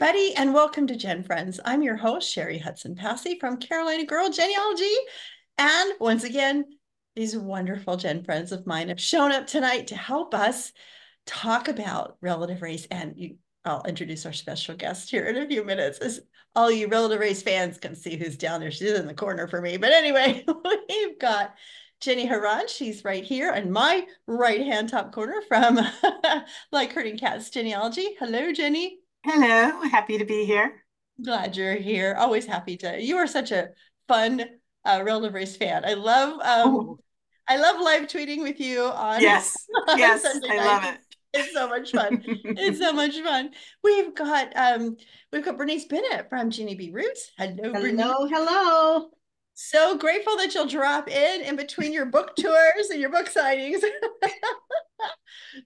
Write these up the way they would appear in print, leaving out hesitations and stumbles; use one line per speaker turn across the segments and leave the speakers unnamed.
everybody, and welcome to GenFriends. I'm your host, Cheri Hudson Passey from Carolina Girl Genealogy. And once again, these wonderful GenFriends of mine have shown up tonight to help us talk about relative race. And I'll introduce our special guest here in a few minutes. As all you relative race fans can see who's down there. She's in the corner for me. But anyway, we've got Jenny Hawran. She's right here in my right-hand top corner from Like Herding Cats Genealogy. Hello, Jenny.
Hello, happy to be here.
Glad you're here. Always happy to. You are such a fun relative race fan.
Oh,
I love live tweeting with you on,
yes,
on
yes,
Sunday
I love
nights. It's so much fun. It's
it.
so much fun. We've got Bernice Bennett from Genealogist. Hello, Bernice.
Hello, hello.
So grateful that you'll drop in between your book tours and your book signings.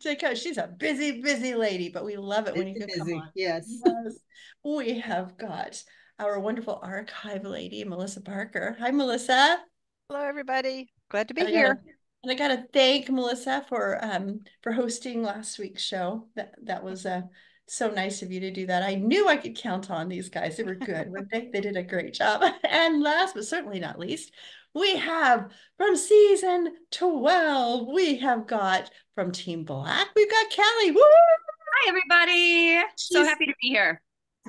Because she's a busy, busy lady, but we love it when you
Busy,
can come on.
busy. Yes.
Yes. We have got our wonderful archive lady, Melissa Parker. Hi, Melissa.
Hello, everybody. Glad to be
And I gotta
here.
and I gotta thank Melissa for hosting last week's show. That was so nice of you to do that. I knew I could count on these guys. They were good, weren't they? They did a great job. And last but certainly not least, we have from season 12, we have got from Team Black, we've got Callie. Woo!
Hi, everybody. So
She's
happy to be here.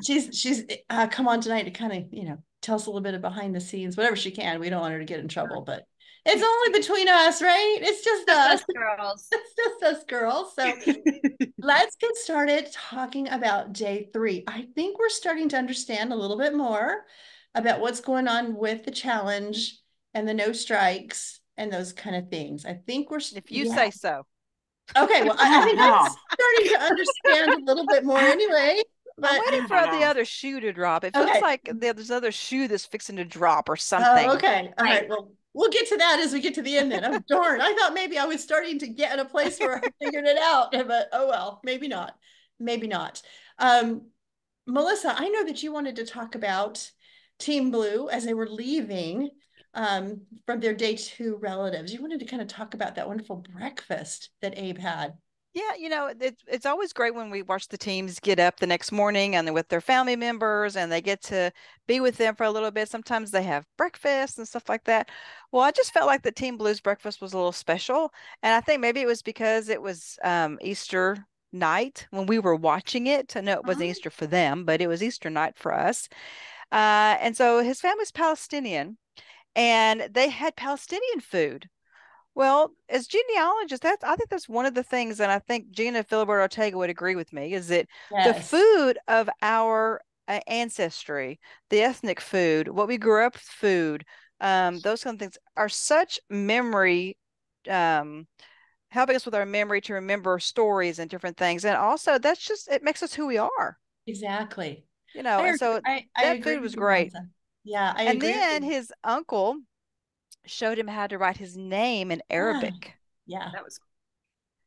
she's come on tonight to kind of, tell us a little bit of behind the scenes, whatever she can. We don't want her to get in trouble, but it's only between us, right? It's just us.
Girls.
It's just us girls. So let's get started talking about day 3. I think we're starting to understand a little bit more about what's going on with the challenge and the no strikes and those kind of things. I think we're,
If you say so.
Okay, well, I think I'm
No.
starting to understand a little bit more anyway.
I'm
But
waiting
I
for
don't
the
know.
other shoe to drop. It feels
okay.
like there's another shoe that's fixing to drop or
Oh,
something.
okay. All
Right.
right. Well, we'll get to that as we get to the end then. Oh, darn. I thought maybe I was starting to get in a place where I figured it out, but oh well, maybe not. Maybe not. Um, Melissa, I know that you wanted to talk about Team Blue as they were leaving from their day 2 relatives. You wanted to kind of talk about that wonderful breakfast that Abe had.
Yeah, it's always great when we watch the teams get up the next morning and they're with their family members and they get to be with them for a little bit. Sometimes they have breakfast and stuff like that. Well, I just felt like the Team Blues breakfast was a little special. And I think maybe it was because it was Easter night when we were watching it. I know it wasn't Easter for them, but it was Easter night for us. And so his family's Palestinian and they had Palestinian food. Well, as genealogists, I think that's one of the things, and I think Gina Philibert Ortega would agree with me, is that the
Yes.
food of our ancestry, the ethnic food, what we grew up with food, those kind of things are such memory, um, helping us with our memory to remember stories and different things. And also that's just, it makes us who we are,
Exactly.
and so
I
that
agree
food
with
was
you,
great.
Melissa. Yeah, I
And
agree with
then
you.
his uncle showed him how to write his name in
Ah,
Arabic.
yeah,
That was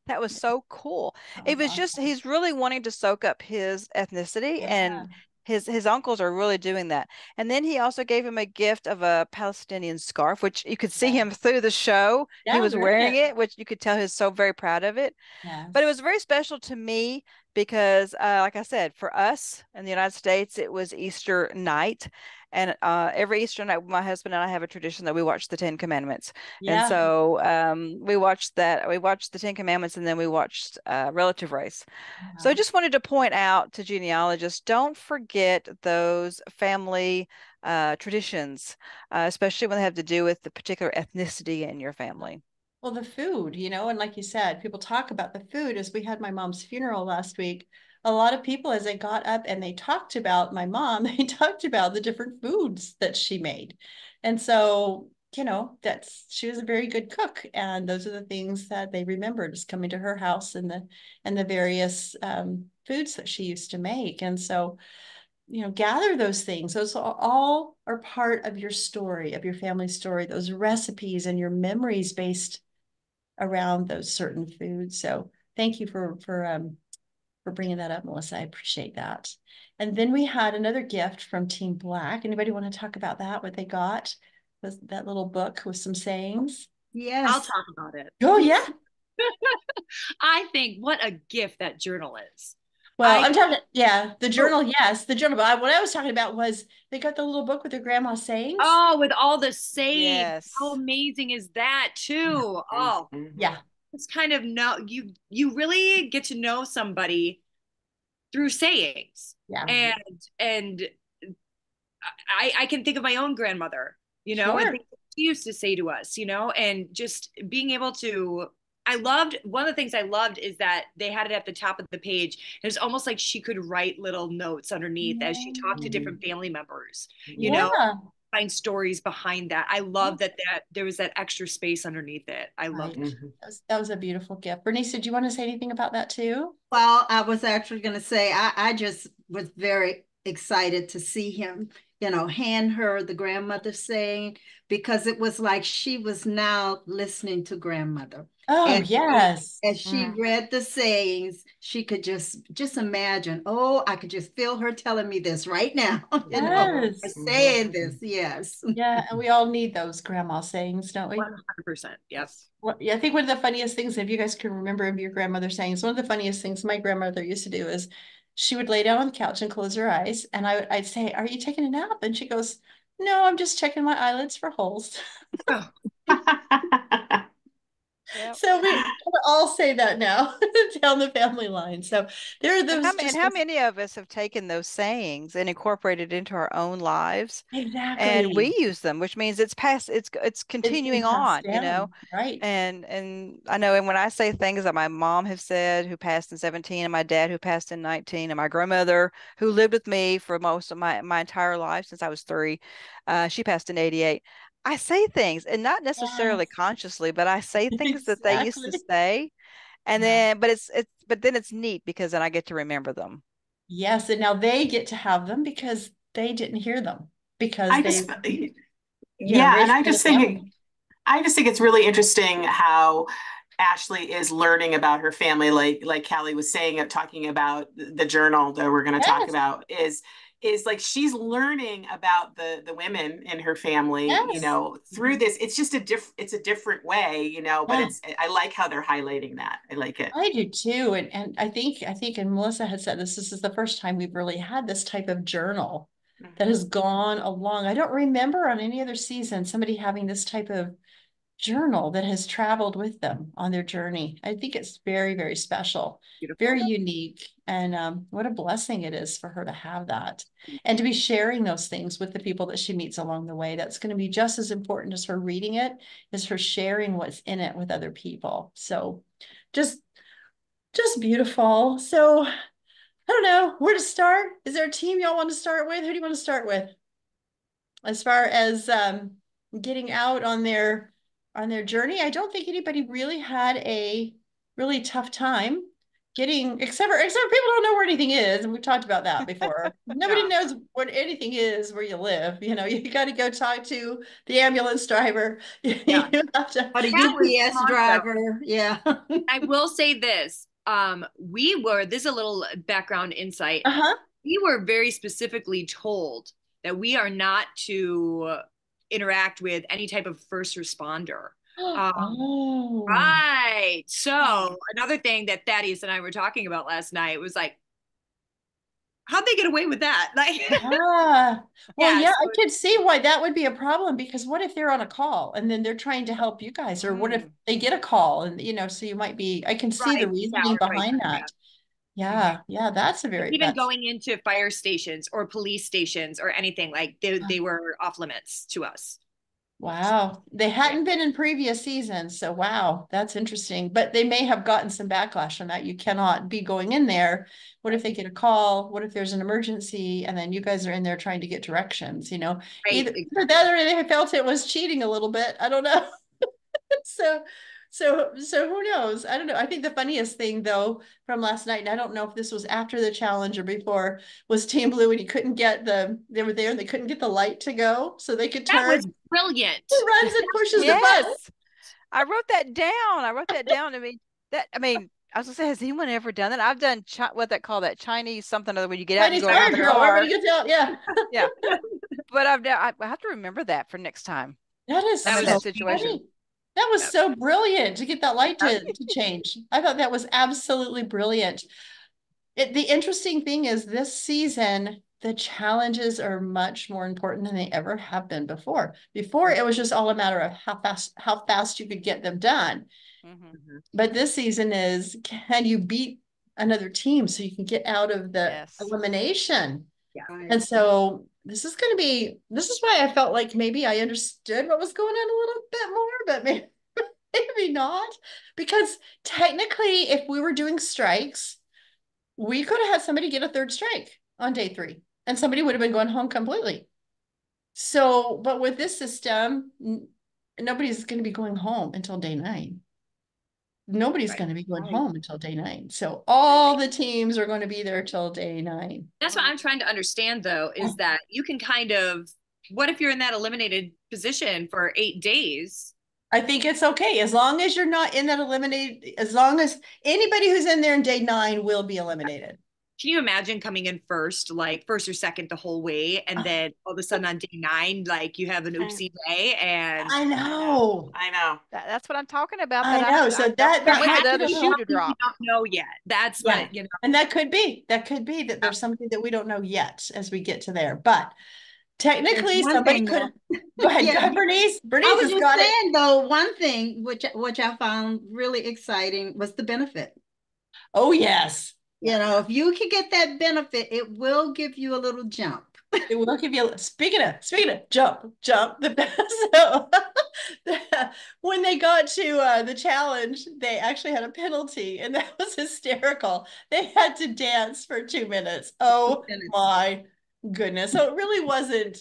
That was so cool.
that
It
was
was just
awesome.
he's really wanting to soak up his ethnicity,
Yeah,
and his uncles are really doing that. And then he also gave him a gift of a Palestinian scarf, which you could see
yeah,
him through the show. He
yeah,
was
wearing
wearing
it.
it, which you could tell he's so very proud of it. But it
Yes.
was very special to me because, like I said, for us in the United States, it was Easter night. And every Easter night, my husband and I have a tradition that we watch the Ten Commandments. And
Yeah.
so we watched that. We watched the Ten Commandments and then we watched Relative Race. So I
Yeah.
just wanted to point out to genealogists, don't forget those family traditions, especially when they have to do with the particular ethnicity in your family.
Well, the food, and like you said, people talk about the food. As we had my mom's funeral last week, a lot of people, as they got up and they talked about my mom, they talked about the different foods that she made. And so, she was a very good cook. And those are the things that they remembered, is coming to her house and the various foods that she used to make. And so, gather those things. Those all are part of your story, of your family story, those recipes and your memories based around those certain foods. So thank you for bringing that up, Melissa. I appreciate that. And then we had another gift from Team Black. Anybody want to talk about that? What they got was that little book with some sayings.
I'll
Yes.
talk about it.
Oh yeah.
I think what a gift that journal is.
Well, I'm talking, the journal, yes, the journal. But what I was talking about was they got the little book with their grandma's sayings.
Oh, with all the sayings.
Yes.
How amazing is that too? Oh,
Yeah.
it's kind of you really get to know somebody through sayings.
Yeah.
And I can think of my own grandmother, and
Sure.
things she used to say to us, and just being able to one of the things I loved is that they had it at the top of the page. It was almost like she could write little notes underneath as she talked to different family members,
Yeah.
find stories behind that. I love that there was that extra space underneath it. I loved it.
That was a beautiful gift. Bernice, did you want to say anything about that too?
Well, I was actually going to say, I just was very excited to see him, hand her the grandmother saying, because it was like she was now listening to grandmother.
Oh,
And
yes.
as she read the sayings, she could just imagine, oh, I could just feel her telling me this right now,
Yes.
saying this, yes.
Yeah, and we all need those grandma sayings, don't we?
100%. Yes.
Well, yeah, I think one of the funniest things, if you guys can remember of your grandmother sayings, one of the funniest things my grandmother used to do is she would lay down on the couch and close her eyes, and I'd say, "Are you taking a nap?" And she goes, "No, I'm just checking my eyelids for holes."
Oh.
Yep.
So we all say that now down the family line. So there are those.
And how many of us have taken those sayings and incorporated into our own lives?
Exactly.
And we use them, which means it's continuing on,
down. Right.
And I know, and when I say things that my mom have said, who passed in 17, and my dad who passed in 19, and my grandmother who lived with me for most of my entire life since I was 3, she passed in 88. I say things, and not necessarily consciously, but I say things that they used to say. And then, but then it's neat because then I get to remember them.
Yes, and now they get to have them because they didn't hear them because
and I just think it's really interesting how Ashley is learning about her family, like Callie was saying, talking about the journal that we're going to talk about is like she's learning about the women in her family, through this. It's just it's a different way, but I like how they're highlighting that. I like it.
I do too. And I think, and Melissa had said this is the first time we've really had this type of journal that has gone along. I don't remember on any other season somebody having this type of journal that has traveled with them on their journey. I think it's very, very special, very unique. And what a blessing it is for her to have that and to be sharing those things with the people that she meets along the way. That's going to be just as important as her reading it, as her sharing what's in it with other people. So just beautiful. So I don't know where to start. Is there a team y'all want to start with? Who do you want to start with? As far as getting out on their journey, I don't think anybody really had a really tough time getting, except people don't know where anything is, and we've talked about that before. Nobody knows what anything is where you live. You got to go talk to the ambulance driver. You have to,
or the UPS driver. Yeah.
I will say this. This is a little background insight. We were very specifically told that we are not to interact with any type of first responder. Right. So another thing that Thaddeus and I were talking about last night was like, how'd they get away with that? Like,
I could see why that would be a problem, because what if they're on a call and then they're trying to help you guys, or what if they get a call and so you might be, I can see the reasoning behind that. Yeah, that's a very
going into fire stations or police stations or anything, like they were off limits to us.
Wow. They hadn't been in previous seasons. So wow, that's interesting. But they may have gotten some backlash on that. You cannot be going in there. What if they get a call? What if there's an emergency? And then you guys are in there trying to get directions, Either that or they felt it was cheating a little bit. I don't know. So who knows? I don't know. I think the funniest thing though from last night, and I don't know if this was after the challenge or before, was Team Blue, and he couldn't get they were there and they couldn't get the light to go so they could turn.
That was brilliant.
He runs and pushes the button.
I wrote that down. I was gonna say, has anyone ever done that? I've done what they call that Chinese something other when you get out and go around the car.
Everybody gets out, yeah.
Yeah. But I have to remember that for next time.
That is
that situation.
Funny. That was so brilliant to get that light to change. I thought that was absolutely brilliant. the interesting thing is this season, the challenges are much more important than they ever have been before. Before, it was just all a matter of how fast you could get them done. Mm-hmm. But this season is, can you beat another team so you can get out of the elimination?
Yeah.
And so this is why I felt like maybe I understood what was going on a little bit more, but maybe not. Because technically, if we were doing strikes, we could have had somebody get a third strike on day 3, and somebody would have been going home completely. So, but with this system, nobody's going to be going home until day 9. Nobody's going to be going home until day 9. So all the teams are going to be there till day 9.
That's what I'm trying to understand, though, is that you can kind of, what if you're in that eliminated position for 8 days?
I think it's okay. As long as you're not in that eliminated, as long as anybody who's in there in day 9 will be eliminated.
Can you imagine coming in first or second the whole way, and then all of a sudden on day 9, like you have an oopsie day? And
I know.
That's what I'm talking about.
I know. So that
the other shoe to drop.
We don't know yet. That's what,
And that could be that there's something that we don't know yet as we get to there. But technically, somebody could. Go ahead, Bernice. Bernice
I was just saying, though, one thing which I found really exciting was the benefit.
Oh, yes.
If you can get that benefit, it will give you a little jump.
It will give you. Speaking of jump. When they got to the challenge, they actually had a penalty, and that was hysterical. They had to dance for 2 minutes. Oh my goodness! So it really wasn't,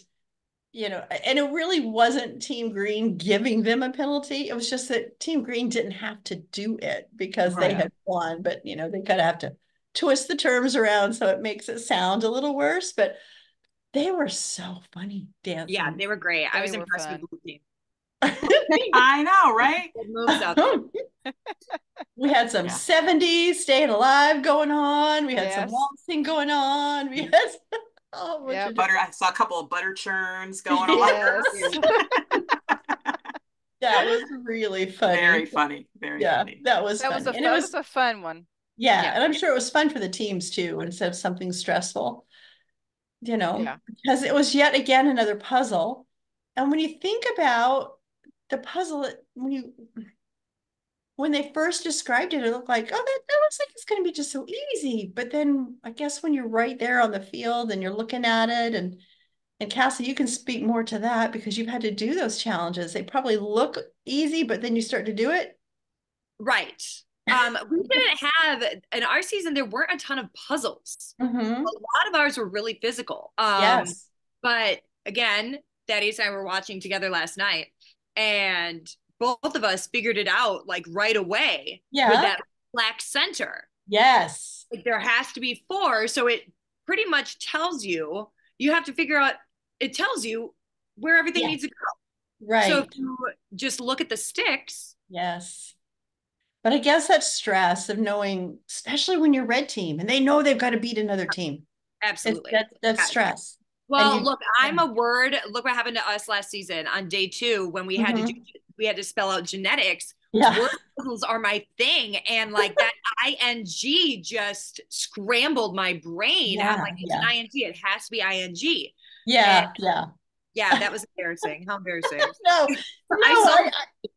and it really wasn't Team Green giving them a penalty. It was just that Team Green didn't have to do it because they had won, but they kind of have to twist the terms around so it makes it sound a little worse. But they were so funny dancing.
Yeah, they were great. I was impressed with the blue team.
I know, right?
Moves out there.
We had some 70s staying alive going on. We had some waltzing going on. We had
I saw a couple of butter churns going on.
That was really funny.
Very funny. Very funny.
That was fun.
It was a fun one.
Yeah, and I'm sure it was fun for the teams too, instead of something stressful, because it was yet again another puzzle. And when you think about the puzzle, when they first described it, it looked like, oh, that looks like it's going to be just so easy. But then I guess when you're right there on the field and you're looking at it, and Cassie, you can speak more to that because you've had to do those challenges. They probably look easy, but then you start to do it.
Right. We didn't have, in our season, there weren't a ton of puzzles. Mm-hmm. A lot of ours were really physical.
Yes.
But again, Thaddeus and I were watching together last night, and both of us figured it out like right away with that black center.
Yes.
Like, there has to be 4. So it pretty much tells you have to figure out, it tells you where everything needs to go.
Right.
So if you just look at the sticks.
Yes. But I guess that stress of knowing, especially when you're red team and they know they've got to beat another team.
Absolutely.
That's stress.
Well, look, look what happened to us last season on day 2 when we had to spell out genetics. Word puzzles are my thing. And like that ing just scrambled my brain. I'm like, it's an ing. It has to be ing. Yeah, that was embarrassing. How embarrassing.
No,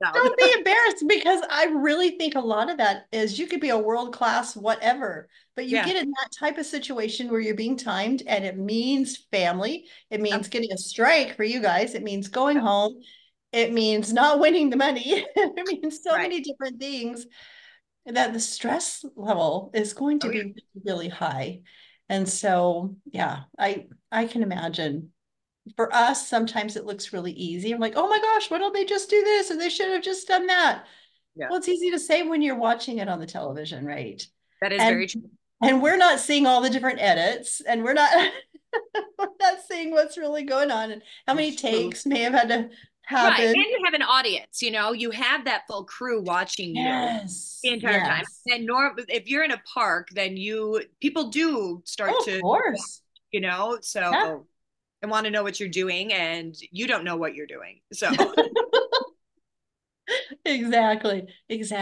don't be embarrassed, because I really think a lot of that is you could be a world-class whatever, but you get in that type of situation where you're being timed, and it means family. It means getting a strike for you guys. It means going home. It means not winning the money. It means so many different things that the stress level is going to be really high. And so, I can imagine. For us, sometimes it looks really easy. I'm like, oh my gosh, why don't they just do this? And they should have just done that. Yeah. Well, it's easy to say when you're watching it on the television, right?
That is very true.
And we're not seeing all the different edits, and we're not seeing what's really going on and how many takes may have had to happen.
Right. And you have an audience, you have that full crew watching you the entire time. And if you're in a park, then people do start to, of
course,
so and want to know what you're doing, and you don't know what you're doing. So
exactly. So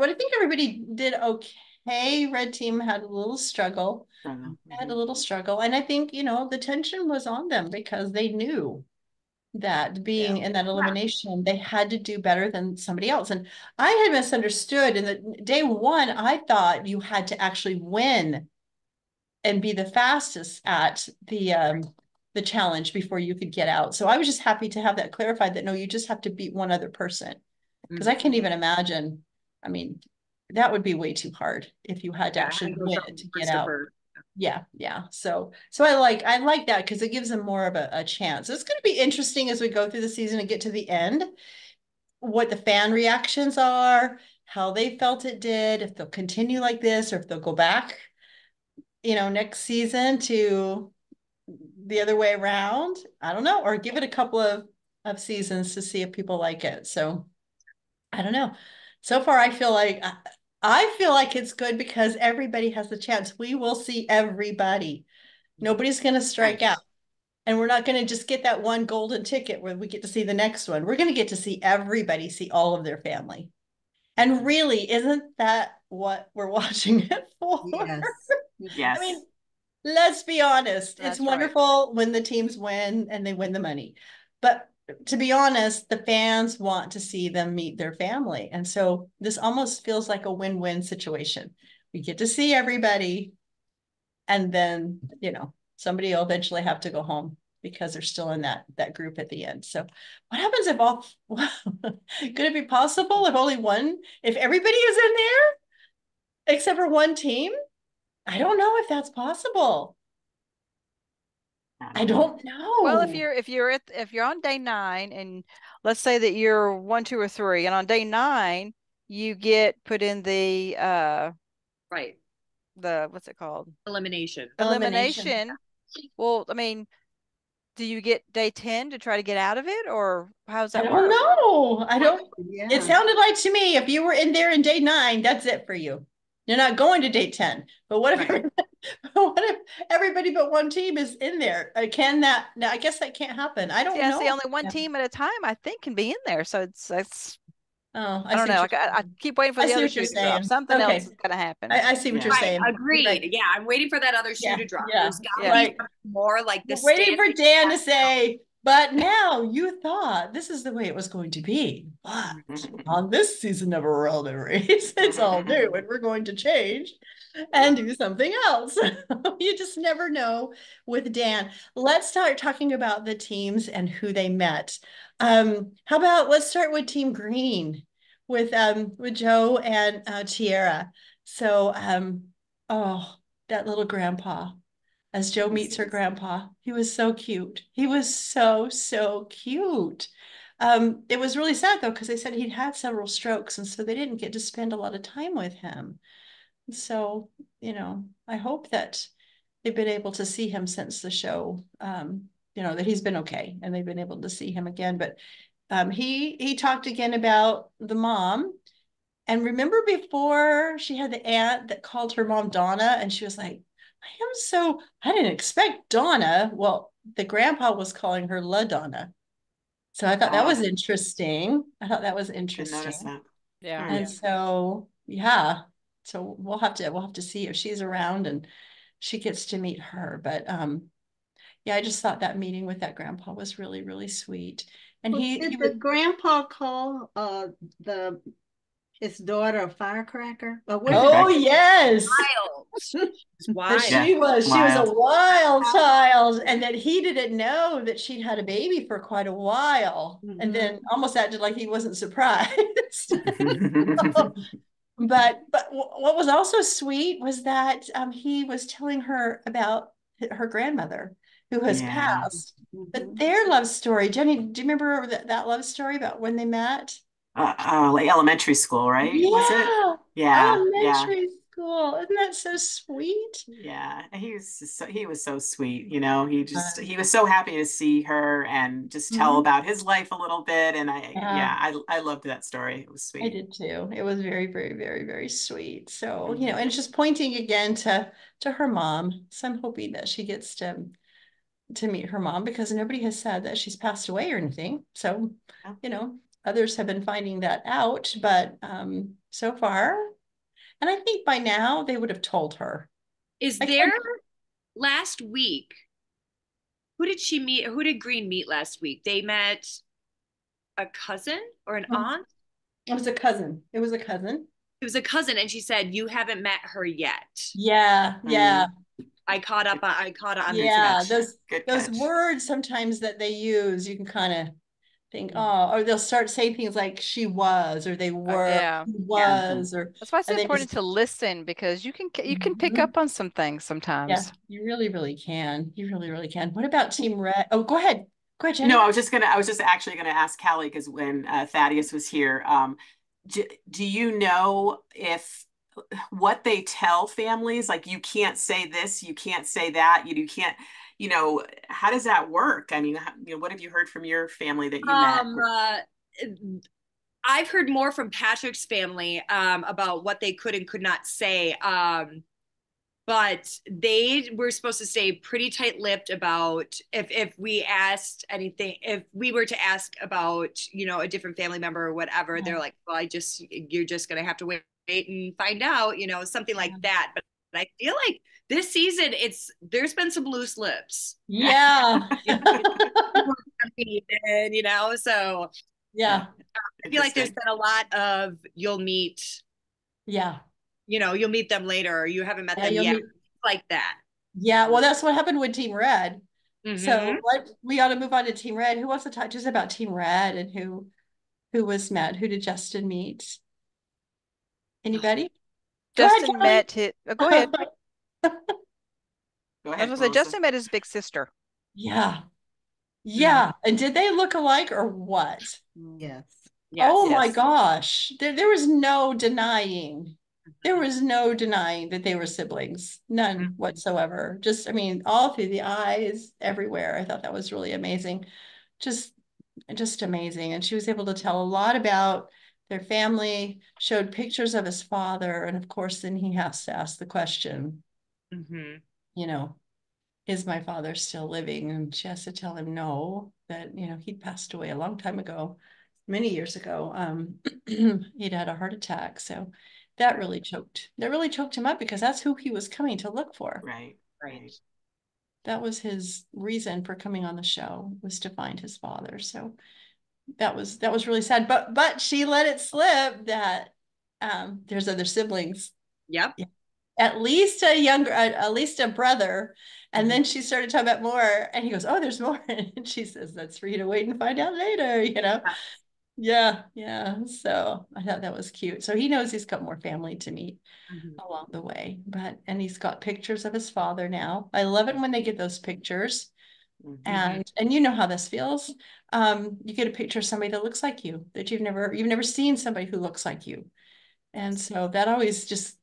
I think everybody did okay. okay. Red team had a little struggle. Had a little struggle. And I think, you know, the tension was on them because they knew that being in that elimination, they had to do better than somebody else. And I had misunderstood. In the day one, I thought you had to actually win and be the fastest at the challenge before you could get out. So I was just happy to have that clarified that no, you just have to beat one other person. Because I can't even imagine. I mean, that would be way too hard if you had to actually win to get out. Yeah. So I like that because it gives them more of a chance. So it's going to be interesting as we go through the season and get to the end, what the fan reactions are, how they felt it did, if they'll continue like this, or if they'll go back, you know, next season to the other way around. I don't know, or give it a couple of seasons to see if people like it. So I don't know. So far, I feel like it's good because everybody has the chance. We will see everybody. Nobody's going to strike out. And we're not going to just get that one golden ticket where we get to see the next one. We're going to get to see everybody, see all of their family. And really, isn't that what we're watching it for?
Yes.
I mean, let's be honest. That's it's wonderful when the teams win and they win the money. But to be honest, the fans want to see them meet their family. And so this almost feels like a win-win situation. We get to see everybody. And then, you know, somebody will eventually have to go home because they're still in that group at the end. So what happens if could it be possible if everybody is in there except for one team? I don't know if that's possible. I don't know.
Well, if you're on day 9 and let's say that you're 1, 2, or 3, and on day 9 you get put in the what's it called?
Elimination.
Well, I mean, do you get day 10 to try to get out of it, or how's that work?
I don't know. I don't. Yeah. It sounded like to me, if you were in there in day 9, that's it for you. You're not going to day 10. But what if everybody but one team is in there? Can that? Now, I guess that can't happen. I don't know.
See, only one team at a time, I think, can be in there. So it's.
Oh,
I don't know. Like, I keep waiting for the other shoe to drop. Something else is going to happen.
I see what you're saying.
Agreed. Right. Yeah, I'm waiting for that other shoe to drop.
Yeah.
There's got to be more like this.
Waiting for Dan to say, but now you thought this is the way it was going to be. But on this season of a relevant race, it's all new and we're going to change and do something else. You just never know with Dan. Let's start talking about the teams and who they met. How about let's start with Team Green with Joe and Cheri. So that little grandpa, as Joe meets her grandpa, he was so cute. He was so cute. It was really sad though, because they said he'd had several strokes, and so they didn't get to spend a lot of time with him. So, you know, I hope that they've been able to see him since the show, you know, that he's been okay and they've been able to see him again. But he talked again about the mom. And remember before she had the aunt that called her mom Donna, and she was like, I didn't expect Donna. Well, the grandpa was calling her La Donna. So I thought that was interesting. Didn't notice that.
Yeah.
And so, yeah. So we'll have to see if she's around and she gets to meet her. But yeah, I just thought that meeting with that grandpa was really, really sweet. And
did the grandpa call his daughter a firecracker?
Yes.
Wild.
She was a wild child, and that he didn't know that she'd had a baby for quite a while, and then almost acted like he wasn't surprised. But what was also sweet was that he was telling her about her grandmother who has passed. But their love story, Jenny, do you remember that love story about when they met?
Like elementary school, right?
Yeah.
Was it? Yeah.
Elementary school. Isn't that so sweet?
Yeah. He was so sweet. You know, he was so happy to see her and just tell about his life a little bit. And I loved that story. It was sweet.
I did too. It was very, very, very, very sweet. So, you know, and it's just pointing again to her mom. So I'm hoping that she gets to meet her mom, because nobody has said that she's passed away or anything. So, you know, others have been finding that out, but so far, And I think by now they would have told her.
Is there last week? Who did she meet? Who did Green meet last week? They met a cousin or an aunt?
It was a cousin. It was a cousin.
It was a cousin, and she said, "You haven't met her yet."
Yeah, yeah.
I caught up on
yeah, those words sometimes that they use, you can kind of think, oh, or they'll start saying things like she was, or they were, he was, or
that's why it's important to listen, because you can pick up on some things sometimes.
Yeah, you really, really can. You really, really can. What about Team Red? Oh, go ahead. Go ahead, Jenny.
No, I was just actually gonna ask Callie, because when Thaddeus was here, do you know if what they tell families, like you can't say this, you can't say that, you can't, how does that work? I mean, what have you heard from your family that you met?
I've heard more from Patrick's family about what they could and could not say. But they were supposed to stay pretty tight-lipped about if we asked anything, if we were to ask about, a different family member or whatever, they're like, well, you're just going to have to wait and find out, something like that. But I feel like this season, there's been some loose lips.
Yeah.
So
yeah.
I feel like there's been a lot of you'll meet.
Yeah.
You'll meet them later, or you haven't met them yet. Like that.
Yeah. Well, that's what happened with Team Red. So we ought to move on to Team Red. Who wants to talk just about Team Red and who was met? Who did Justin meet? Anybody?
Justin met his. Go ahead.
Go ahead.
I was gonna say Justin met his big sister.
Yeah. Yeah. And did they look alike or what?
Yes.
Oh my gosh. There was no denying. There was no denying that they were siblings. None whatsoever. Just, all through the eyes, everywhere. I thought that was really amazing. Just amazing. And she was able to tell a lot about their family, showed pictures of his father. And of course, then he has to ask the question, is my father still living? And she has to tell him no, that, he'd passed away a long time ago, many years ago. He'd had a heart attack. So that really choked him up, because that's who he was coming to look for.
Right.
That was his reason for coming on the show, was to find his father. So that was really sad. But she let it slip that there's other siblings.
Yep.
At least a brother. And then she started talking about more, and he goes, oh, there's more. And she says, that's for you to wait and find out later, Yeah. So I thought that was cute. So he knows he's got more family to meet along the way, and he's got pictures of his father now. I love it when they get those pictures. And you know how this feels. You get a picture of somebody that looks like you, that you've never seen somebody who looks like you. And so that always just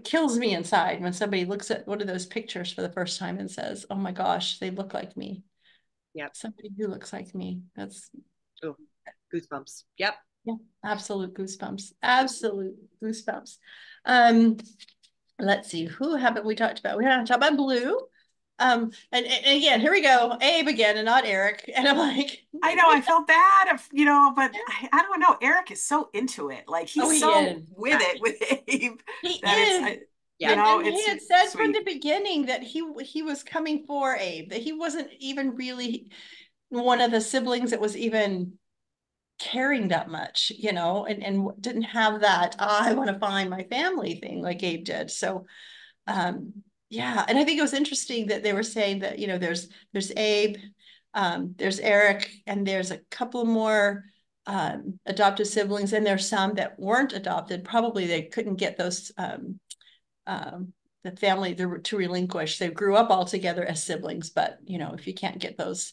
kills me inside when somebody looks at one of those pictures for the first time and says, oh my gosh, they look like me.
Yeah.
Somebody who looks like me. That's
goosebumps. Yep.
Yeah. Absolute goosebumps. Let's see, who haven't we talked about? We haven't talked about Blue. And again, here we go, Abe again, and not Eric. And I'm like,
I know, I felt bad but I don't know. Eric is so into it. Like he's with it with Abe.
He is. And he had said from the beginning that he was coming for Abe, that he wasn't even really one of the siblings that was even caring that much, and didn't have that, I want to find my family thing like Abe did. So yeah, and I think it was interesting that they were saying that, there's Abe, there's Eric, and there's a couple more adopted siblings, and there's some that weren't adopted. Probably they couldn't get those the family to relinquish. They grew up all together as siblings, but if you can't get those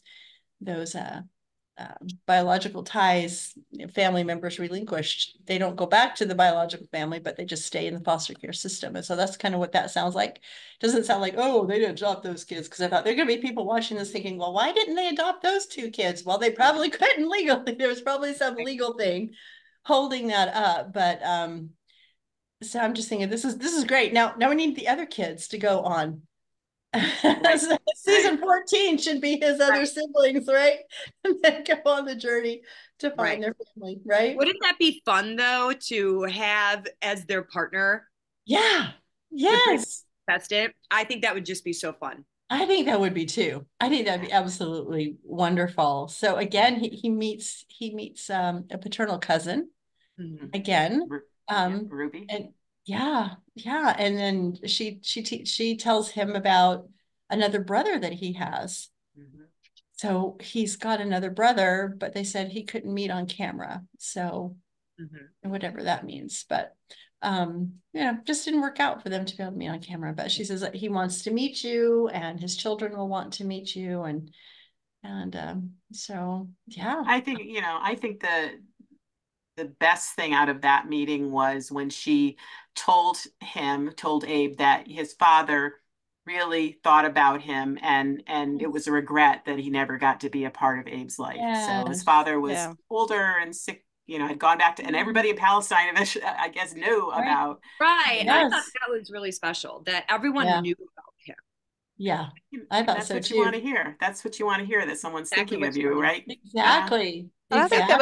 biological ties, family members relinquished, they don't go back to the biological family, but they just stay in the foster care system. And so that's kind of what that sounds like. It doesn't sound like, oh, they didn't adopt those kids, because I thought there are going to be people watching this thinking, well, why didn't they adopt those two kids? Well, they probably couldn't legally. There was probably some legal thing holding that up. But so I'm just thinking, this is great. Now we need the other kids to go on. Season 14 should be his other siblings, right? And then go on the journey to find their family, right?
Wouldn't that be fun though, to have as their partner
Yeah. Yes.
Test it. I think that would just be so fun.
I think that would be too. I think that'd be absolutely wonderful. So again, he meets a paternal cousin again.
Ruby.
And yeah. And then she tells him about another brother that he has. So he's got another brother, but they said he couldn't meet on camera. So whatever that means. But just didn't work out for them to be able to meet on camera. But she says that he wants to meet you and his children will want to meet you. And so yeah.
I think, the best thing out of that meeting was when she told Abe that his father really thought about him and it was a regret that he never got to be a part of Abe's life. Yes. So his father was older and sick, had gone back to, and everybody in Palestine eventually, I guess, knew about.
Right. Yes. I thought that was really special that everyone knew about him.
Yeah, I thought so too.
That's what you want to hear. That's what you want to hear, that someone's thinking of you, right?
Exactly.
I think that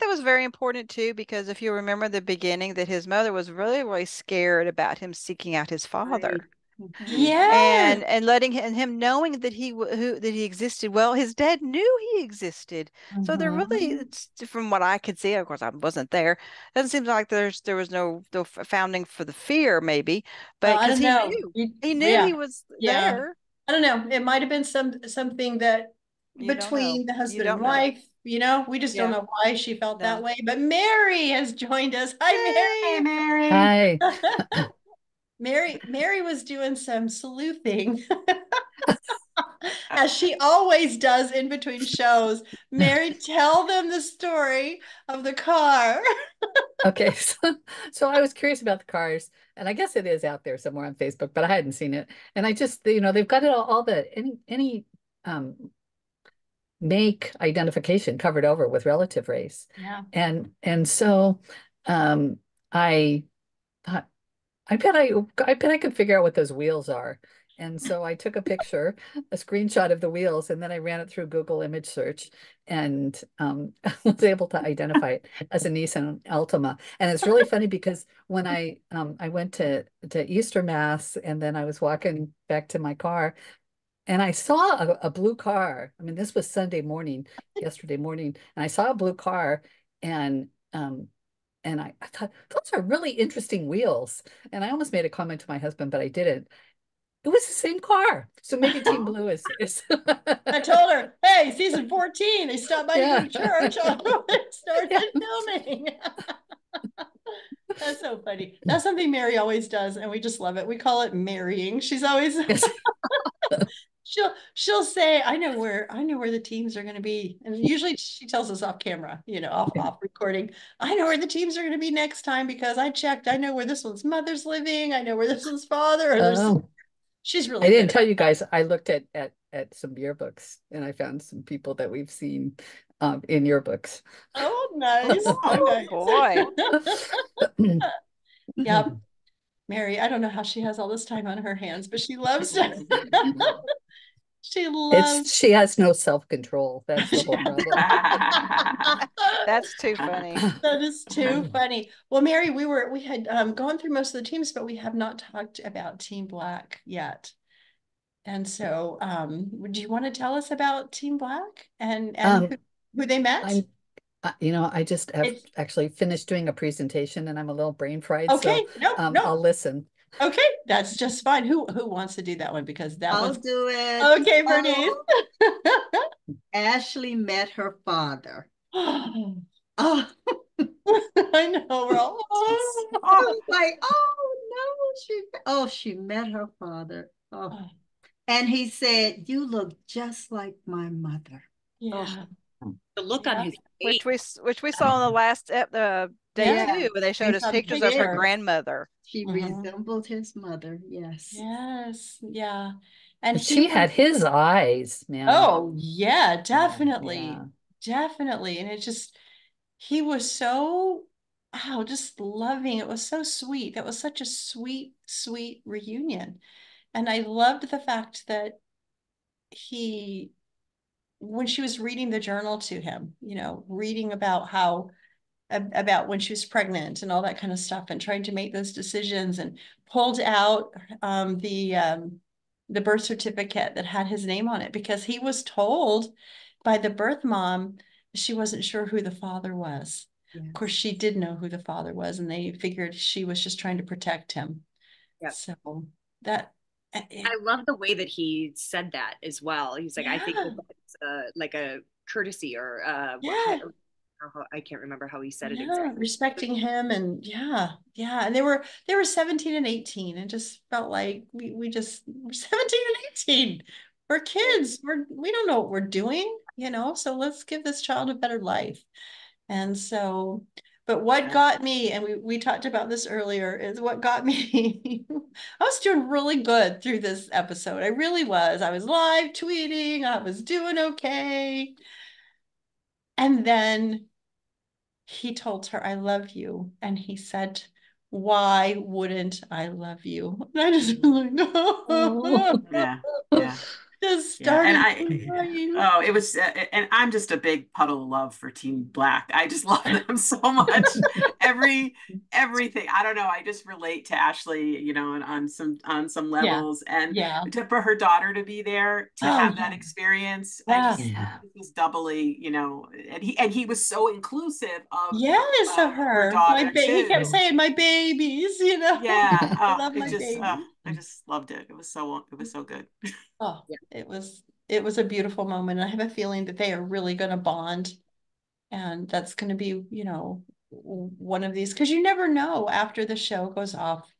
was very important too, because if you remember the beginning, that his mother was really, really scared about him seeking out his father.
Right. Yeah,
and letting him knowing that he existed. Well, his dad knew he existed, so they're really, from what I could see, of course I wasn't there, doesn't seem like there was no founding for the fear, maybe, but because he knew he was there.
I don't know. It might have been something that between the husband and wife. We just don't know why she felt that way. But Mary has joined us. Hi, Mary.
Hey, Mary.
Hi.
Mary was doing some sleuthing, as she always does in between shows. Mary, tell them the story of the car.
Okay, so I was curious about the cars, and I guess it is out there somewhere on Facebook, but I hadn't seen it. And I just, they've got it all the any make identification covered over with relative race.
Yeah.
And so I thought, I bet I could figure out what those wheels are. And so I took a screenshot of the wheels, and then I ran it through Google image search and was able to identify it as a Nissan Altima. And it's really funny because when I went to Easter Mass, and then I was walking back to my car, and I saw a blue car. I mean, this was yesterday morning, and I saw a blue car, and I thought, those are really interesting wheels. And I almost made a comment to my husband, but I didn't. It was the same car. So maybe Team Blue is.
I told her, hey, season 14, they stopped by to go to church. Started filming. That's so funny. That's something Mary always does, and we just love it. We call it marrying. She's always she'll say, I know where the teams are going to be. And usually she tells us off camera, off recording. I know where the teams are going to be next time because I checked. I know where this one's mother's living. I know where this one's father. She's really
I didn't tell you guys, I looked at some yearbooks, and I found some people that we've seen in yearbooks.
Oh, nice.
Boy.
Yeah. Mary, I don't know how she has all this time on her hands, but she loves it. She
has no self-control. That's the whole problem.
That's too funny.
That is too funny. Well, Mary, we had gone through most of the teams, but we have not talked about Team Black yet. And so do you want to tell us about Team Black and who they met?
I just have actually finished doing a presentation, and I'm a little brain fried.
Okay,
so I'll listen.
Okay, that's just fine. Who wants to do that one? Because
I'll do it.
Okay, Bernice.
Ashley met her father.
Oh, I know. We're all
like, she met her father. And he said, "You look just like my mother."
Yeah.
The look on his face,
which we saw on the last day too, where they showed us pictures of her grandmother.
She resembled his mother. Yes.
Yes. Yeah. And
she had his eyes, man.
Oh yeah, definitely. Definitely. And he was so, just loving. It was so sweet. That was such a sweet, sweet reunion. And I loved the fact that when she was reading the journal to him, reading about how about when she was pregnant and all that kind of stuff, and trying to make those decisions, and pulled out the birth certificate that had his name on it, because he was told by the birth mom she wasn't sure who the father was. Yes. Of course, she did know who the father was, and they figured she was just trying to protect him. Yep. So that
I love the way that he said that as well. He's like, I think that's like a courtesy, or I can't remember how he said it exactly.
Respecting him, and and they were 17 and 18, and just felt like we're 17 and 18. We're kids. We don't know what we're doing, so let's give this child a better life. And so, but what got me, and we talked about this earlier, is what got me, I was doing really good through this episode. I really was. I was live tweeting. I was doing okay. And then he told her, I love you. And he said, why wouldn't I love you? And I just was like, oh.
Yeah.
Just started
it was, and I'm just a big puddle of love for Team Black. I just love them so much. Everything. I don't know. I just relate to Ashley, and on some levels, and for her daughter to be there to have that experience. It was doubly, and he was so inclusive of
her daughter. He kept saying my babies,
I love my babies. I just loved it. It was so good.
Oh, it was a beautiful moment. I have a feeling that they are really going to bond, and that's going to be, one of these, because you never know after the show goes off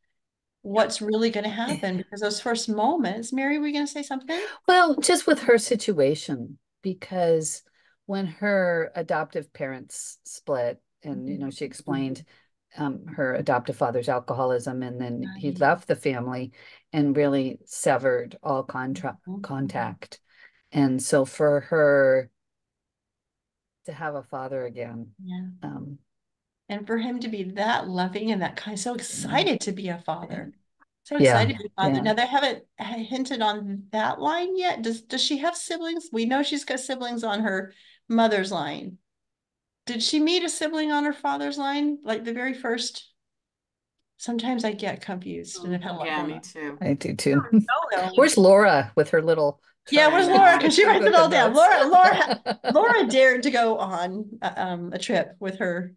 what's really going to happen, because those first moments. Mary, were you going to say something?
Well, just with her situation, because when her adoptive parents split, and she explained her adoptive father's alcoholism, and then he left the family and really severed all contact. And so for her to have a father again,
and for him to be that loving and that kind, so excited to be a father, so excited to be a father. Now they haven't hinted on that line yet. Does she have siblings? We know she's got siblings on her mother's line. Did she meet a sibling on her father's line, like the very first? Sometimes I get confused, and I've had a lot going on.
Me too.
I do too. Where's Laura with her little?
Where's Laura? Because she writes it all down. Laura dared to go on a trip with her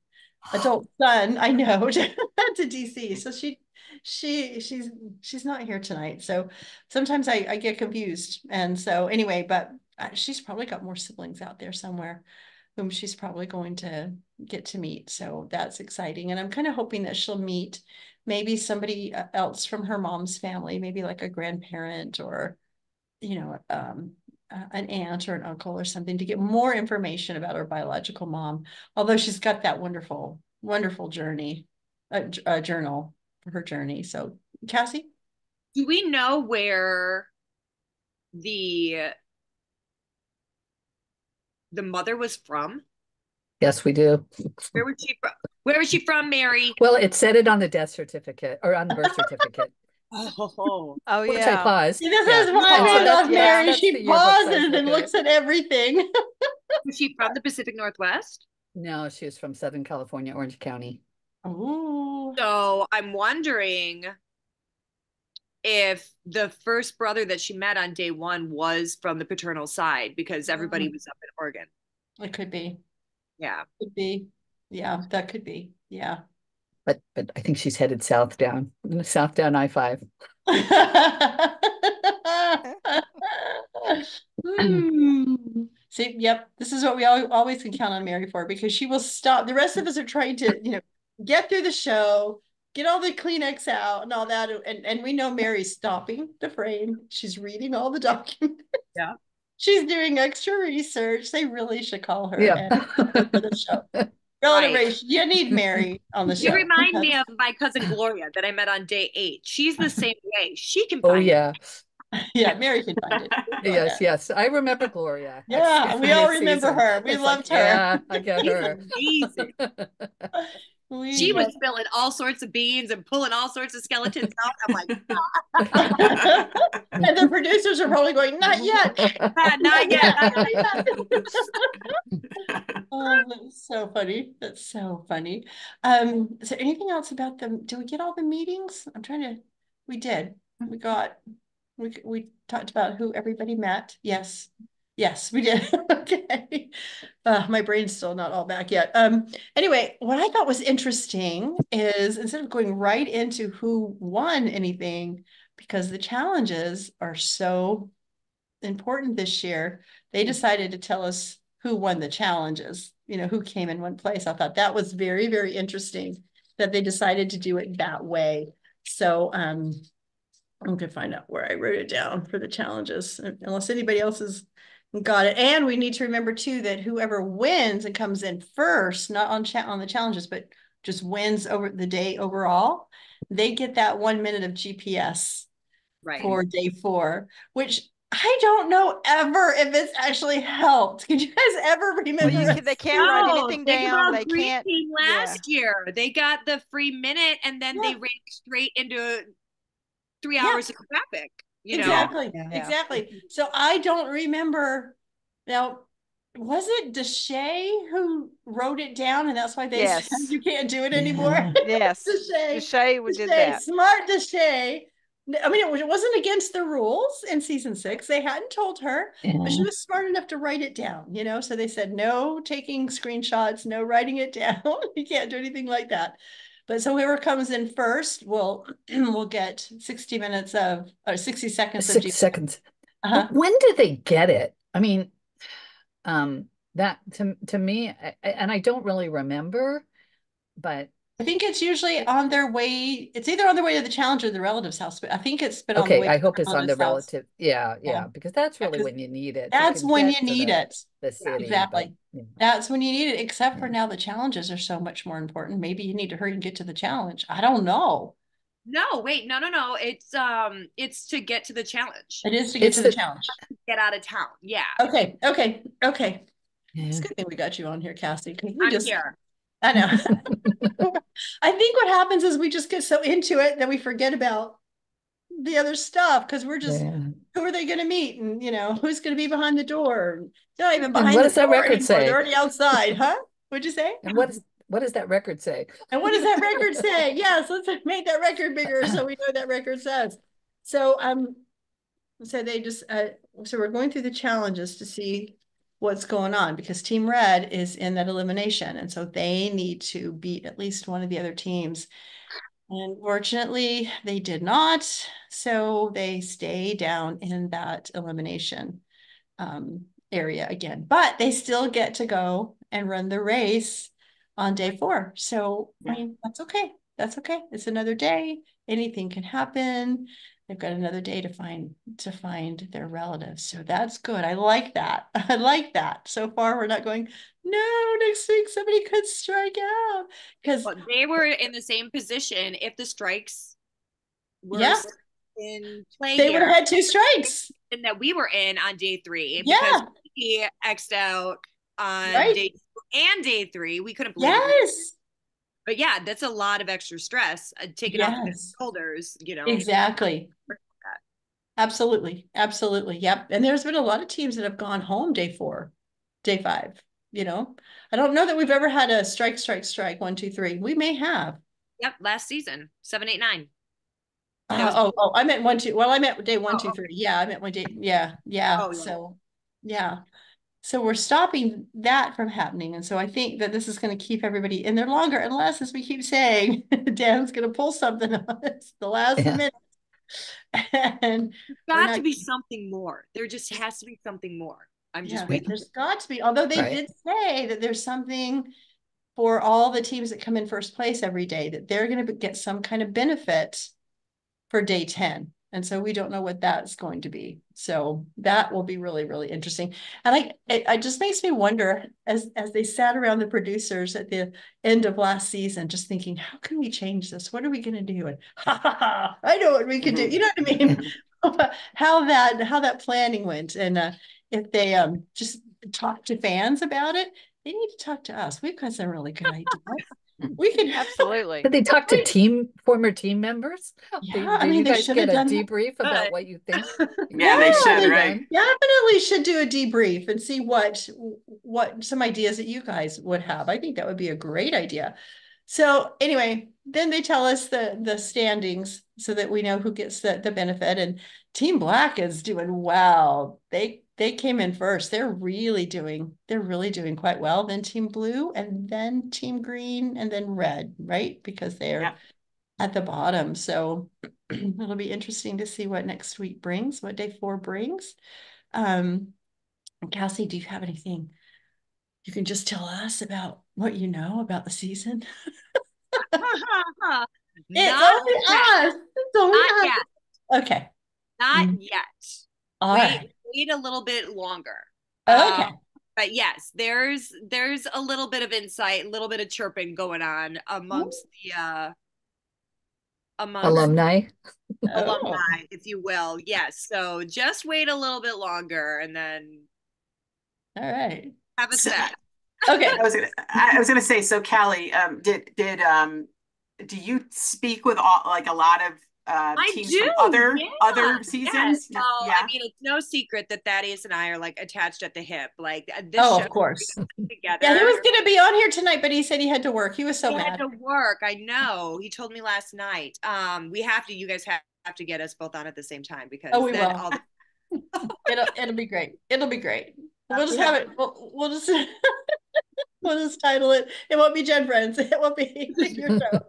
adult son. I know, to DC. So she's not here tonight. So sometimes I get confused. And so anyway, but she's probably got more siblings out there somewhere whom she's probably going to get to meet. So that's exciting. And I'm kind of hoping that she'll meet maybe somebody else from her mom's family, maybe like a grandparent, or, an aunt or an uncle or something, to get more information about her biological mom. Although she's got that wonderful, wonderful journey, journal for her journey. So Cassie?
Do we know where the mother was from?
Yes, we do.
Where was she from? Where was she from, Mary?
Well, it said it on the death certificate, or on the birth certificate.
Which
I paused.
This is why I love Mary. She pauses and looks at everything.
Was she from the Pacific Northwest?
No, she was from Southern California, Orange County.
Oh.
So I'm wondering if the first brother that she met on day one was from the paternal side, because everybody was up in Oregon.
It could be.
Yeah.
Could be. Yeah, that could be. Yeah.
But I think she's headed south down I-5.
See, yep. This is what we always can count on Mary for, because she will stop. The rest of us are trying to, get through the show, get all the Kleenex out and all that. And we know Mary's stopping the frame. She's reading all the documents.
Yeah.
She's doing extra research. They really should call her for the show. Right. You need Mary on the show.
You remind me of my cousin Gloria that I met on day 8. She's the same way. She can find it.
Yeah, Mary can find it.
Yes. I remember Gloria.
Yeah, we all remember her. We loved her.
Yeah, I get her.
Amazing. She was spilling all sorts of beans and pulling all sorts of skeletons out. I'm like,
and the producers are probably going, not yet.
Not yet.
Oh, that's so funny. That's so funny. Is there anything else about them? Do we get all the meetings? We did. We talked about who everybody met. Yes. Yes, we did. Okay. My brain's still not all back yet. Anyway, what I thought was interesting is instead of going right into who won anything, because the challenges are so important this year, they decided to tell us who won the challenges, who came in one place. I thought that was very, very interesting that they decided to do it that way. So I'm going to find out where I wrote it down for the challenges, unless anybody else has got it. And we need to remember too that whoever wins and comes in first, not on the challenges, but just wins over the day overall, they get that 1 minute of GPS for day 4, which I don't know ever if it's actually helped. Could you guys ever remember?
Well, they can't write anything down. They can't.
Last year, they got the free minute, and then they ran straight into 3 hours of traffic.
Exactly. So I don't remember. Now, was it Deshay who wrote it down, and that's why they said you can't do it anymore?
Yes, Deshay did that.
Smart Deshay. I mean, it wasn't against the rules in season 6. They hadn't told her, but she was smart enough to write it down, So they said, no taking screenshots, no writing it down. You can't do anything like that. But so whoever comes in first will get 60 minutes of, or 60 seconds.
60 seconds. When did they get it? I mean, that to me, and I don't really remember, but
I think it's usually on their way. It's either on their way to the challenge or the relative's house, but I think it's been on the way.
I hope it's on the relative. Yeah, because that's really when you need it.
That's when you need it.
The city.
Exactly. But, that's when you need it, except for now the challenges are so much more important. Maybe you need to hurry and get to the challenge. I don't know.
No, wait, no. It's to get to the challenge.
It is to get to the challenge.
Get out of town. Yeah.
Okay. Yeah. It's a good thing we got you on here, Cassie.
I'm here.
I know. I think what happens is we just get so into it that we forget about the other stuff because we're just, who are they going to meet? And, who's going to be behind the door? They're not even behind the door.
What does that record say?
They're already outside, huh? What'd you say?
And what does that record say?
And what does that record say? Yes, let's make that record bigger so we know what that record says. So, so they just, so we're going through the challenges to see what's going on because Team Red is in that elimination. And so they need to beat at least one of the other teams. And fortunately, they did not. So they stay down in that elimination area again. But they still get to go and run the race on day 4. So, I mean, that's okay. That's okay. It's another day. Anything can happen. They've got another day to find their relatives. So that's good. I like that. I like that. So far, we're not going, no, next week somebody could strike out. Because
they were in the same position if the strikes were in play.
They would have had 2 strikes.
And that we were in on day 3.
Yeah.
Because we X'd out on day 2 and day 3. We couldn't believe it. But yeah, that's a lot of extra stress taken off their shoulders,
Exactly. Absolutely. Yep. And there's been a lot of teams that have gone home day 4, day 5, I don't know that we've ever had a strike, 1, 2, 3. We may have.
Yep. Last season, 7, 8, 9.
I meant 1, 2. Well, I meant day 1, 2, 3. Yeah. I meant 1 day. Yeah. So, yeah. So we're stopping that from happening. And so I think that this is going to keep everybody in there longer, unless, as we keep saying, Dan's going to pull something on us the last minute. And
there's got to be something more. There just has to be something more. I'm just waiting.
There's got to be, although they did say that there's something for all the teams that come in first place every day, that they're going to get some kind of benefit for day 10. And so we don't know what that's going to be. So that will be really, really interesting. And it just makes me wonder, as they sat around the producers at the end of last season, just thinking, how can we change this? What are we going to do? And I know what we can do. You know what I mean? how that planning went. And if they just talk to fans about it, they need to talk to us. We've got some really good ideas. We can
absolutely.
Did they talk to former team members?
Yeah,
I mean, you
they
guys
should
get
have
a
done
debrief about what you think?
Yeah, they should, right?
Definitely should do a debrief and see what some ideas that you guys would have. I think that would be a great idea. So anyway, then they tell us the standings so that we know who gets the benefit. And Team Black is doing well. They came in first. They're really doing quite well. Then Team Blue, and then Team Green, and then Red, right? Because they're at the bottom. So it'll be interesting to see what next week brings, what day 4 brings. Cassie, do you have anything you can just tell us about what you know about the season? It's only us. It's only us. Yet. Okay.
Not yet.
All right.
Wait a little bit longer.
Okay.
But yes, there's a little bit of insight, a little bit of chirping going on amongst the
alumni,
if you will. Yes. So just wait a little bit longer, and then.
All right.
Have a set.
Okay.
I was gonna say. So, Callie, do you speak with a lot of teams from other seasons?
Yes. Oh, I mean, it's no secret that Thaddeus and I are like attached at the hip. Like this
show
of course.
Together. Yeah, he was going to be on here tonight, but he said he had to work. He was so mad.
He had to work. I know. He told me last night. You guys have to get us both on at the same time because
we will. It'll be great. It'll be great. We'll just have it. We'll just we'll just title it. It won't be GenFriends. It won't be your show.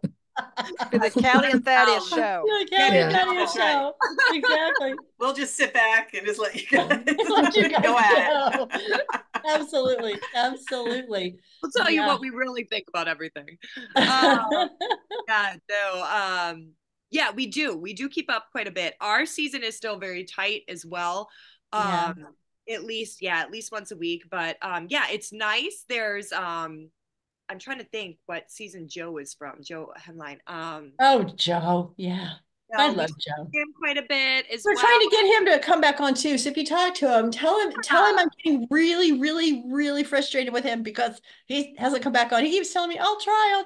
The Callie and Thaddeus show.
The Callie and Thaddeus show. Right. Exactly.
We'll just sit back and just let you guys, go ahead.
Absolutely. Absolutely.
We'll tell you what we really think about everything. Yeah, we do. We do keep up quite a bit. Our season is still very tight as well. At least once a week. But it's nice. There's I'm trying to think what season Joe is from. Joe Headline.
Joe. Yeah. I love Joe.
Him quite a bit as
We're trying to get him to come back on too. So if you talk to him, tell him I'm getting really, really, really frustrated with him because he hasn't come back on. He keeps telling me, I'll try.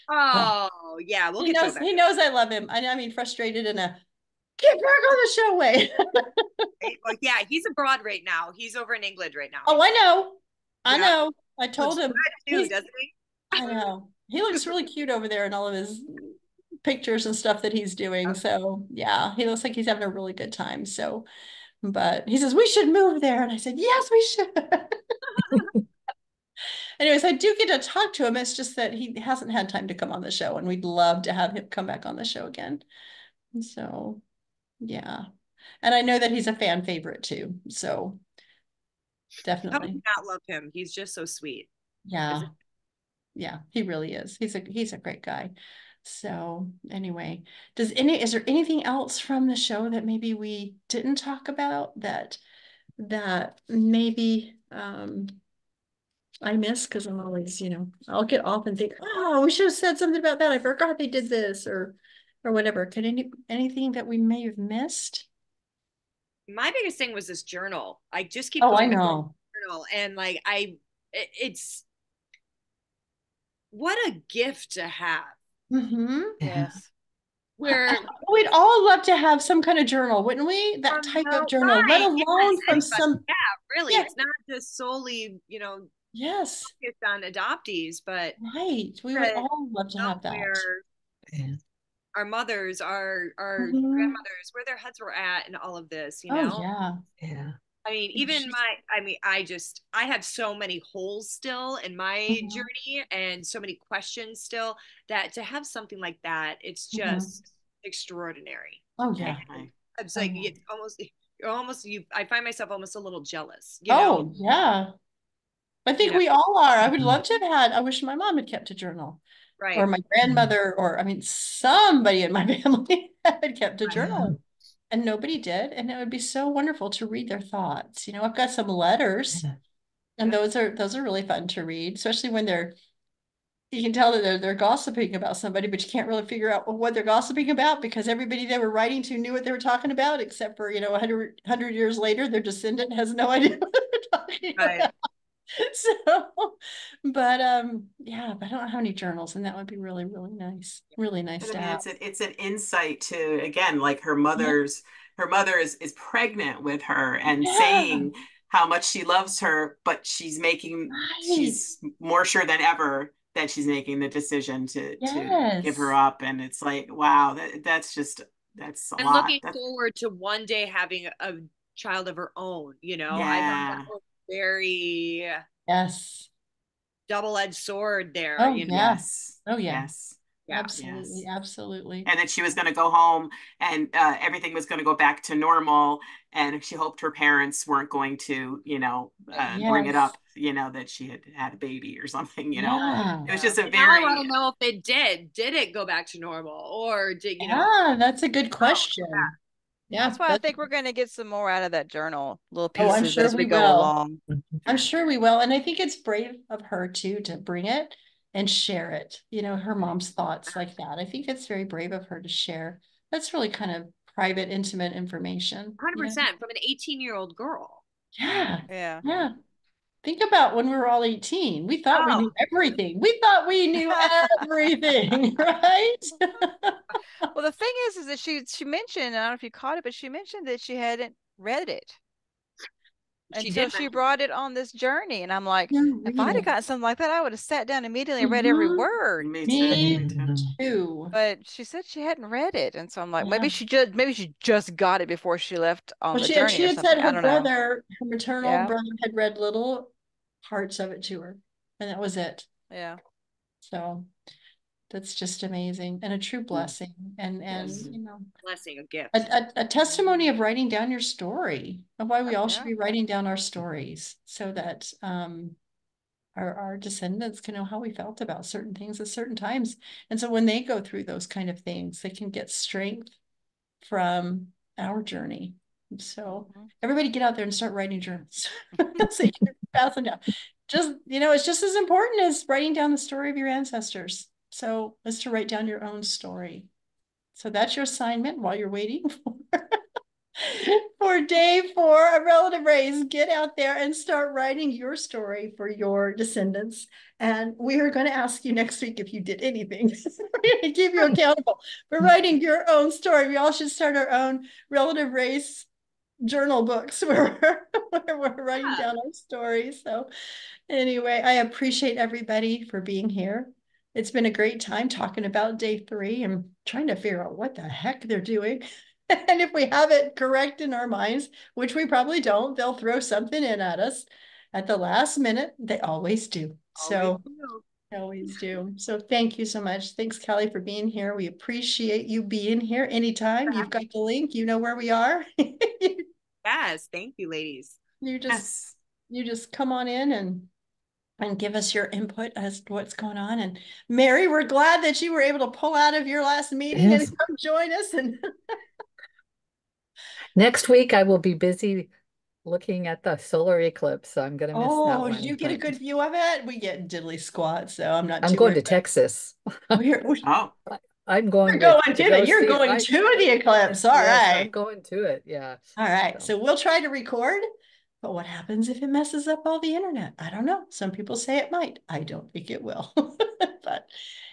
Oh, yeah.
He knows I love him. I mean, frustrated in a get back on the show way.
Well, yeah, he's abroad right now. He's over in England right now.
Oh, I know. I told him.
Too, doesn't he?
I know. He looks really cute over there in all of his pictures and stuff that he's doing. So yeah, he looks like he's having a really good time. So, but he says, we should move there. And I said, yes, we should. Anyways, I do get to talk to him. It's just that he hasn't had time to come on the show and we'd love to have him come back on the show again. So yeah. And I know that he's a fan favorite too. So definitely.
How do you not love him? He's just so sweet.
Yeah. Yeah, he really is. He's a great guy. So anyway, is there anything else from the show that maybe we didn't talk about that maybe I miss? Because I'm always, I'll get off and think, oh, we should have said something about that. I forgot they did this or whatever. Could anything that we may have missed?
My biggest thing was this journal. I just keep
I know.
Journal and like it's what a gift to have.
Mm-hmm.
Yes.
Where
we'd all love to have some kind of journal, wouldn't we? That type of journal, let alone from some.
Yeah, really. Yeah. It's not just solely,
yes,
focused on adoptees, but
right. We would all love to have that.
Our mothers, our grandmothers, where their heads were at, and all of this,
Oh yeah.
I mean, even I have so many holes still in my journey and so many questions still that to have something like that, it's just extraordinary.
Oh yeah.
It's like I find myself almost a little jealous.
Yeah. I think we all are. I would love to have I wish my mom had kept a journal.
Right.
Or my grandmother, somebody in my family had kept a journal. And nobody did. And it would be so wonderful to read their thoughts. I've got some letters and those are really fun to read, especially when you can tell that they're gossiping about somebody, but you can't really figure out what they're gossiping about because everybody they were writing to knew what they were talking about, except for, 100 years later, their descendant has no idea what they're talking about. So, but yeah, but I don't have any journals, and that would be really, really nice. Really nice
But,
to
I mean,
have.
it's an insight to, again, like her mother is pregnant with her and
Yeah,
saying how much she loves her, but
right.
she's more sure than ever that she's making the decision to give her
Yes.
up. And it's like, wow, that's a
And
lot.
looking forward to one day having a child of her own, I thought that
Yeah.
was very
Yes.
double-edged sword there,
Oh yeah.
Yes.
Oh yeah.
Yes.
Yeah.
Absolutely.
Yes.
Absolutely.
And that she was going to go home and everything was going to go back to normal. And she hoped her parents weren't going to, bring it
Yes.
up, that she had a baby or something,
Yeah.
It was just a
And now I want
very,
to know if it did. Did it go back to normal, or
Yeah, that's a good
oh,
question. Yeah,
That's why I
that's
think we're going to get some more out of that journal, little
oh, I'm
pieces
sure
as we
we
go
will.
along.
I'm sure we will. And I think it's brave of her too to bring it and share it, her mom's thoughts like that. I think it's very brave of her to share. That's really kind of private, intimate information.
100% from an 18-year-old girl.
Yeah.
Yeah.
Yeah. Think about when we were all 18. We thought we
Oh,
knew everything. We thought we knew everything, right?
Well, the thing is that she mentioned, I don't know if you caught it, but she mentioned that she hadn't read it
she
until
did
she
mention
brought it on this journey. And I'm like,
You
if
read
I'd have
it.
gotten something like that, I would have sat down immediately and read every
Mhm.
word.
me too.
Me
Me too.
too.
But she said she hadn't read it. And so I'm like,
Yeah.
maybe she just got it before she left on
Well,
the
she
journey or
had said
something. I don't know.
her maternal
Yeah.
brother had read little parts of it to her, and that was it.
Yeah.
So that's just amazing and a true blessing. And
Yes.
blessing, a gift.
a testimony of writing down your story, of why we all should
Yeah.
be writing down our stories so that our descendants can know how we felt about certain things at certain times. And so when they go through those kind of things, they can get strength from our journey. So everybody get out there and start writing journals. So you can pass them down. Just, it's just as important as writing down the story of your ancestors. So is to write down your own story. So that's your assignment while you're waiting for day 4 of relative race. Get out there and start writing your story for your descendants. And we are going to ask you next week if you did anything. We're going to keep you accountable for writing your own story. We all should start our own relative race journal books where we're writing down our stories. So anyway, I appreciate everybody for being here. It's been a great time talking about day 3 and trying to figure out what the heck they're doing. And if we have it correct in our minds, which we probably don't, they'll throw something in at us at the last minute. They always do. So always do. So thank you so much. Thanks, Callie, for being here. We appreciate you being here anytime. You've got the link. You know where we are.
Yes, thank you, ladies.
You just come on in and give us your input as to what's going on. And Mary, we're glad that you were able to pull out of your last meeting and come join us. And
next week I will be busy looking at the solar eclipse, so I'm going to miss that one.
Did you get a good view of it? We get diddly squat, so I'm not
I'm
too
going
worried.
to Texas.
I'm
going
to
to
the you're going to the eclipse. All
yes,
right.
I'm going to it. Yeah.
All right. So we'll try to record, but what happens if it messes up all the internet? I don't know. Some people say it might. I don't think it will. But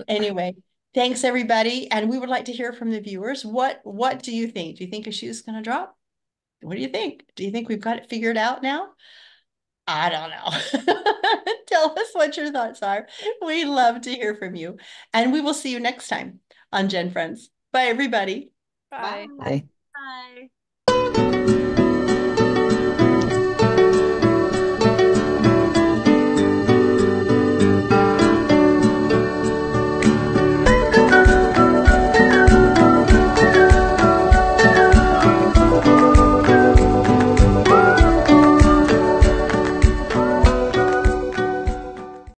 anyway, thanks everybody. And we would like to hear from the viewers. What do you think? Do you think a shoe's going to drop? What do you think? Do you think we've got it figured out now? I don't know. Tell us what your thoughts are. We love to hear from you. And we will see you next time on GenFriends. Bye, everybody.
Bye.
Bye.